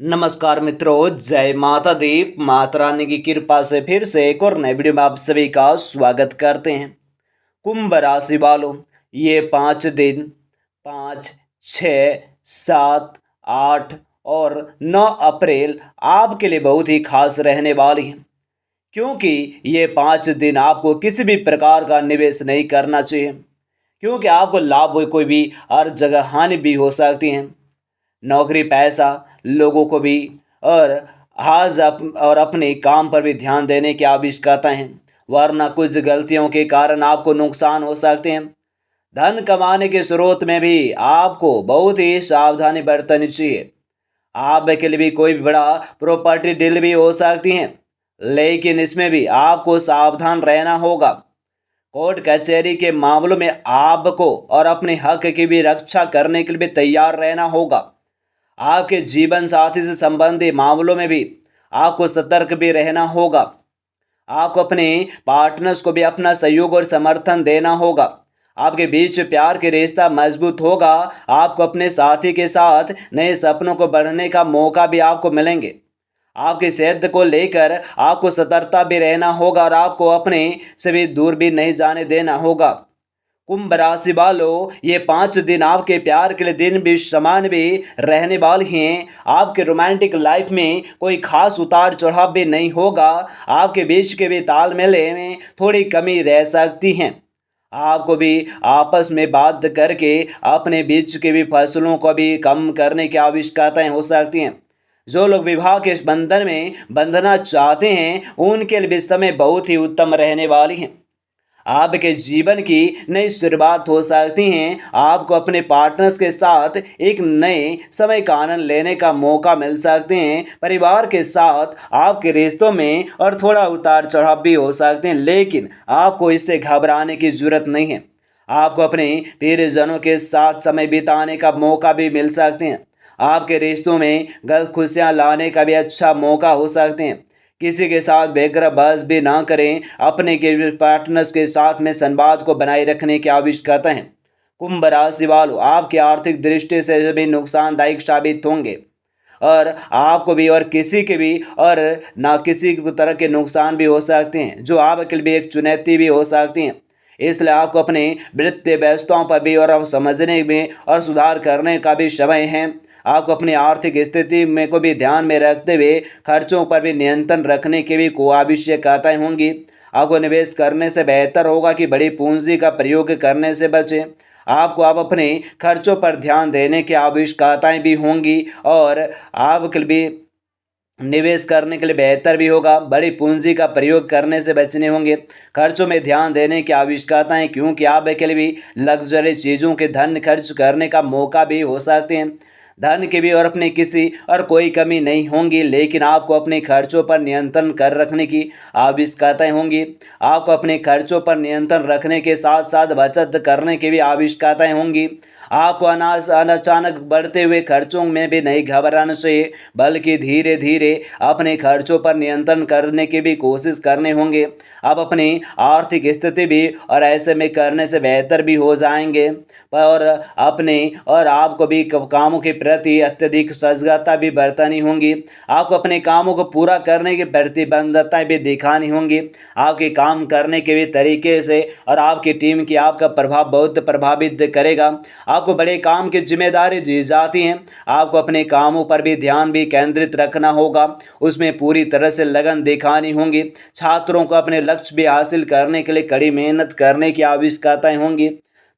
नमस्कार मित्रों, जय माता दी। माता रानी की कृपा से फिर से एक और नए वीडियो में आप सभी का स्वागत करते हैं। कुंभ राशि वालों, ये 5 दिन 5, 6, 7, 8 और 9 अप्रैल आपके लिए बहुत ही खास रहने वाली हैं, क्योंकि ये 5 दिन आपको किसी भी प्रकार का निवेश नहीं करना चाहिए, क्योंकि आपको लाभ हो कोई भी हर जगह हानि भी हो सकती है। नौकरी पैसा लोगों को भी और और अपने काम पर भी ध्यान देने की आवश्यकता है, वरना कुछ गलतियों के कारण आपको नुकसान हो सकते हैं। धन कमाने के स्रोत में भी आपको बहुत ही सावधानी बरतनी चाहिए। आपके लिए भी कोई भी बड़ा प्रॉपर्टी डील भी हो सकती है, लेकिन इसमें भी आपको सावधान रहना होगा। कोर्ट कचहरी के मामलों में आपको और अपने हक की भी रक्षा करने के लिए भी तैयार रहना होगा। आपके जीवन साथी से संबंधित मामलों में भी आपको सतर्क भी रहना होगा। आपको अपने पार्टनर्स को भी अपना सहयोग और समर्थन देना होगा। आपके बीच प्यार के रिश्ता मजबूत होगा। आपको अपने साथी के साथ नए सपनों को बढ़ने का मौका भी आपको मिलेंगे। आपकी सेहत को लेकर आपको सतर्कता भी रहना होगा और आपको अपने से भी दूर भी नहीं जाने देना होगा। कुंभ राशि वालों, ये 5 दिन आपके प्यार के लिए दिन भी समान भी रहने वाले हैं। आपके रोमांटिक लाइफ में कोई खास उतार चढ़ाव भी नहीं होगा। आपके बीच के भी तालमेल में थोड़ी कमी रह सकती है। आपको भी आपस में बात करके अपने बीच के भी फसलों को भी कम करने की आवश्यकताएं हो सकती हैं। जो लोग विवाह के इस बंधन में बंधना चाहते हैं, उनके लिए भी समय बहुत ही उत्तम रहने वाली है। आपके जीवन की नई शुरुआत हो सकती हैं। आपको अपने पार्टनर्स के साथ एक नए समय का आनंद लेने का मौका मिल सकते हैं। परिवार के साथ आपके रिश्तों में और थोड़ा उतार चढ़ाव भी हो सकते हैं, लेकिन आपको इससे घबराने की जरूरत नहीं है। आपको अपने प्रियजनों के साथ समय बिताने का मौका भी मिल सकते हैं। आपके रिश्तों में खुशियाँ लाने का भी अच्छा मौका हो सकते हैं। किसी के साथ बेकार बहस भी ना करें। अपने के पार्टनर्स के साथ में संवाद को बनाए रखने की आवश्यकता है। कुंभ राशि वालों, आपकी आर्थिक दृष्टि से भी नुकसानदायक साबित होंगे और आपको भी और किसी के भी और ना किसी तरह के नुकसान भी हो सकते हैं, जो आपके लिए भी एक चुनौती भी हो सकती हैं। इसलिए आपको अपने वित्तीय व्यवस्थाओं पर भी और समझने में और सुधार करने का भी समय है। आपको अपनी आर्थिक स्थिति में को भी ध्यान में रखते हुए खर्चों पर भी नियंत्रण रखने की भी को आवश्यकताएं होंगी। आपको निवेश करने से बेहतर होगा कि बड़ी पूंजी का प्रयोग करने से बचें। आपको आप अपने खर्चों पर ध्यान देने की आवश्यकताएं भी होंगी और आपके लिए निवेश करने के लिए बेहतर भी होगा। बड़ी पूंजी का प्रयोग करने से बचने होंगे। खर्चों में ध्यान देने की आवश्यकता है, क्योंकि आप के लिए भी लग्जरी चीज़ों के धन खर्च करने का मौका भी हो सकते हैं। धन की भी और अपने किसी और कोई कमी नहीं होंगी, लेकिन आपको अपने खर्चों पर नियंत्रण कर रखने की आवश्यकताएं होंगी। आपको अपने खर्चों पर नियंत्रण रखने के साथ साथ बचत करने की भी आवश्यकताएं होंगी। आपको अचानक बढ़ते हुए खर्चों में भी नहीं घबराना चाहिए, बल्कि धीरे धीरे अपने खर्चों पर नियंत्रण करने की भी कोशिश करने होंगे। आप अपनी आर्थिक स्थिति भी और ऐसे में करने से बेहतर भी हो जाएंगे और अपने और आपको भी कामों के प्रति अत्यधिक सजगता भी बरतनी होंगी। आपको अपने कामों को पूरा करने की प्रतिबद्धता भी दिखानी होंगी। आपके काम करने के भी तरीके से और आपकी टीम की आपका प्रभाव बहुत प्रभावित करेगा। आपको बड़े काम की जिम्मेदारी दी जाती है। आपको अपने कामों पर भी ध्यान भी केंद्रित रखना होगा, उसमें पूरी तरह से लगन दिखानी होंगी। छात्रों को अपने लक्ष्य भी हासिल करने के लिए कड़ी मेहनत करने की आवश्यकताएं होंगी।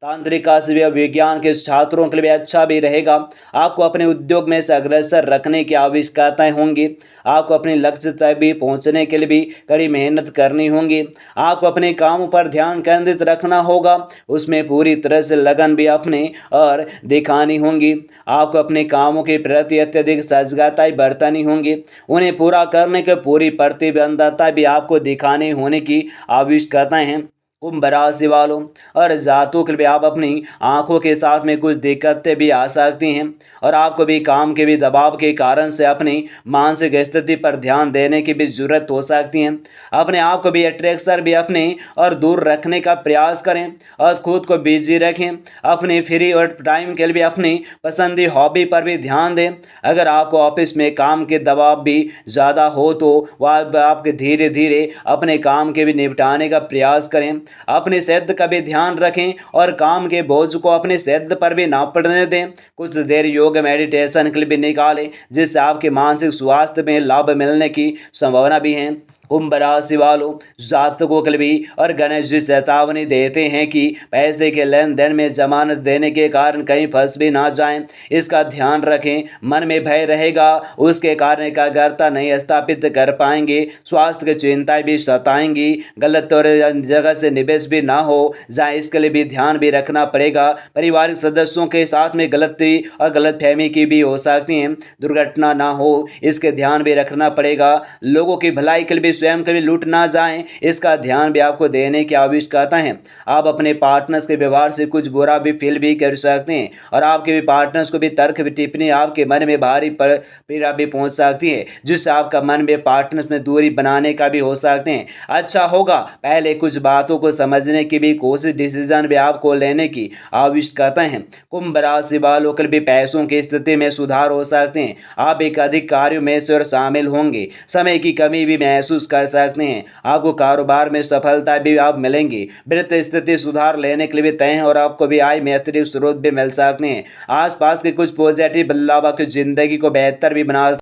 तांत्रिक से विज्ञान के छात्रों के लिए अच्छा भी रहेगा। आपको अपने उद्योग में से अग्रसर रखने की आवश्यकताएं होंगी। आपको अपने लक्ष्य तक भी पहुंचने के लिए भी कड़ी मेहनत करनी होगी। आपको अपने कामों पर ध्यान केंद्रित रखना होगा, उसमें पूरी तरह से लगन भी अपने और दिखानी होंगी। आपको अपने कामों के प्रति अत्यधिक सजगता बरतनी होंगी। उन्हें पूरा करने की पूरी प्रतिबद्धता भी आपको दिखानी होने की आवश्यकताएं हैं। कुंभ राशि वालों और जातकों के लिए आप अपनी आंखों के साथ में कुछ दिक्कतें भी आ सकती हैं और आपको भी काम के भी दबाव के कारण से अपनी मानसिक स्थिति पर ध्यान देने की भी जरूरत हो सकती है। अपने आप को भी अट्रैक्शन भी अपने और दूर रखने का प्रयास करें और खुद को बिजी रखें। अपने फ्री और टाइम के लिए भी अपनी पसंदी हॉबी पर भी ध्यान दें। अगर आपको ऑफिस में काम के दबाव भी ज़्यादा हो तो वह आपके धीरे धीरे अपने काम के भी निपटाने का प्रयास करें। अपनी सेहत का भी ध्यान रखें और काम के बोझ को अपनी सेहत पर भी ना पड़ने दें। कुछ देर योग मेडिटेशन के लिए भी निकालें जिससे आपके मानसिक स्वास्थ्य में लाभ मिलने की संभावना भी है। कुंभ राशि वालों जातकों के लिए भी और गणेश जी चेतावनी देते हैं कि पैसे के लेन देन में जमानत देने के कारण कहीं फंस भी ना जाएं। इसका ध्यान रखें। मन में भय रहेगा, उसके कारण एकाग्रता नहीं स्थापित कर पाएंगे। स्वास्थ्य की चिंताएं भी सताएंगी। गलत और जगह से निवेश भी ना हो जाए, इसके लिए भी ध्यान भी रखना पड़ेगा। पारिवारिक सदस्यों के साथ में गलती और गलतफहमी की भी हो सकती है। दुर्घटना ना हो इसके ध्यान भी रखना पड़ेगा। लोगों की भलाई के लिए स्वयं कभी लूट ना जाएं, इसका ध्यान भी आपको देने की आवश्यकता है। आप अपने पार्टनर्स के व्यवहार से कुछ बुरा भी फील भी कर सकते हैं और आपके भी पार्टनर्स को भी तर्क भी टिप्पणी आपके मन में भारी पीड़ा भी पहुंच सकती है जिससे आपका मन में पार्टनर्स में दूरी बनाने का भी हो सकते हैं। अच्छा होगा पहले कुछ बातों को समझने की भी कोशिश, डिसीजन भी आपको लेने की आवश्यकता है। कुंभ राशि वालों के भी पैसों की स्थिति में सुधार हो सकते हैं। आप एक अधिक कार्यों में से शामिल होंगे। समय की कमी भी महसूस कर सकते हैं। आपको कारोबार में सफलता भी आप मिलेंगी। वित्तीय स्थिति सुधार लेने के लिए भी तय है और आपको भी आय में अतिरिक्त स्रोत भी मिल सकते हैं। आसपास के कुछ पॉजिटिव बदलाव आपकी जिंदगी को बेहतर भी बना